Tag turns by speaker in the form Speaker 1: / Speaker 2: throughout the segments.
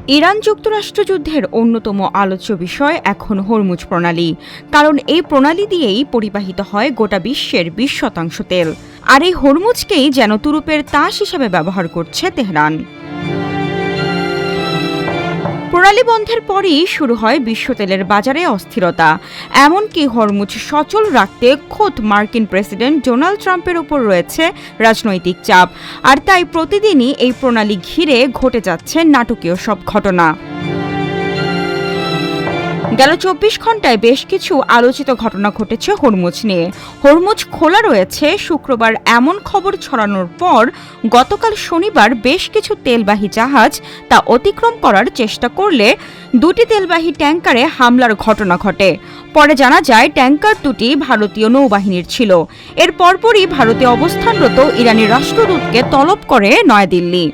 Speaker 1: Iran যুক্তরাষ্ট্র যুদ্ধের অন্যতম আলোচ্য বিষয় এখন হরমুজ প্রণালী, কারণ এই প্রণালী দিয়েই পরিবাহিত হয় গোটা বিশ্বের 20% তেল। আর এই হরমুজকেই যেন তুরুপের তাস হিসেবে ব্যবহার করছে তেহরান। প্রণালী বন্ধের পরই শুরু হয় বিশ্ব তেলের বাজারে অস্থিরতা। এমনকি হরমুজ সচল রাখতে খোদ মার্কিন প্রেসিডেন্ট ডোনাল্ড ট্রাম্পের ওপর রয়েছে রাজনৈতিক চাপ। আর তাই প্রতিদিনই এই প্রণালী ঘিরে ঘটে যাচ্ছে নাটকীয় সব ঘটনা। গেল 24 ঘন্টায় বেশ কিছু আলোচিত ঘটনা ঘটেছে হরমুজ নিয়ে। হরমুজ খোলা রয়েছে শুক্রবার এমন খবর ছড়ানোর পর গতকাল শনিবার বেশ কিছু তেলবাহী জাহাজ তা অতিক্রম করার চেষ্টা করলে দুটি তেলবাহী ট্যাঙ্কারে হামলার ঘটনা ঘটে। পরে জানা যায় ট্যাঙ্কার দুটি ভারতীয় নৌবাহিনীর ছিল। এর পরপরই ভারতে অবস্থানরত ইরানি রাষ্ট্রদূতকে তলব করে নয়াদিল্লি।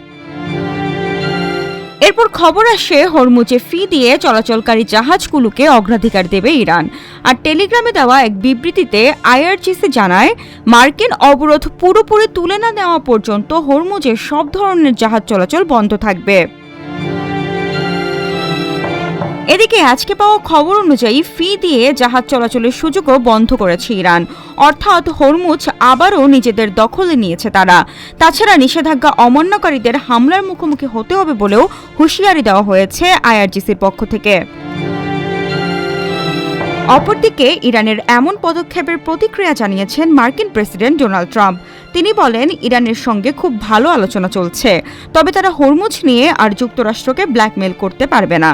Speaker 1: এরপর খবর আসে হরমুজে ফি দিয়ে চলাচলকারী জাহাজগুলোকে অগ্রাধিকার দেবে ইরান। আর টেলিগ্রামে দেওয়া এক বিবৃতিতে আইআরজিসি জানায়, মার্কিন অবরোধ পুরোপুরি তুলে না নেওয়া পর্যন্ত হরমুজে সব ধরনের জাহাজ চলাচল বন্ধ থাকবে। এদিকে আজকে পাওয়া খবর অনুযায়ী ফি দিয়ে জাহাজ চলাচলের সুযোগও বন্ধ করেছে ইরান, অর্থাৎ হরমুজ আবারও নিজেদের দখলে নিয়েছে তারা। তাছাড়া নিষেধাজ্ঞা অমান্যকারীদের হামলার মুখোমুখি হতে হবে বলেও হুঁশিয়ারি দেওয়া হয়েছে আইআরজিসির পক্ষ থেকে। অপরদিকে ইরানের এমন পদক্ষেপের প্রতিক্রিয়া জানিয়েছেন মার্কিন প্রেসিডেন্ট ডোনাল্ড ট্রাম্প। তিনি বলেন, ইরানের সঙ্গে খুব ভালো আলোচনা চলছে, তবে তারা হরমুজ নিয়ে আর যুক্তরাষ্ট্রকে ব্ল্যাকমেল করতে পারবে না।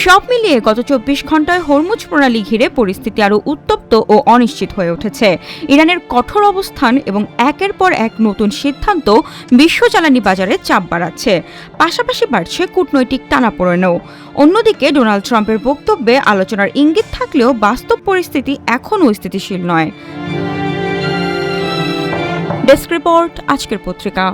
Speaker 1: সব মিলিয়ে গত 24 ঘন্টায় হরমুজ প্রণালী ঘিরে পরিস্থিতি আরও উত্তপ্ত ও অনিশ্চিত হয়ে উঠেছে। ইরানের কঠোর অবস্থান এবং একের পর এক নতুন সিদ্ধান্ত বিশ্ব জ্বালানি বাজারে চাপ বাড়াচ্ছে, পাশাপাশি বাড়ছে কূটনৈতিক টানাপোড়েনও। অন্যদিকে ডোনাল্ড ট্রাম্পের বক্তব্যে আলোচনার ইঙ্গিত থাকলেও বাস্তব পরিস্থিতি এখনও স্থিতিশীল নয়। ডেস্ক রিপোর্ট, আজকের পত্রিকা।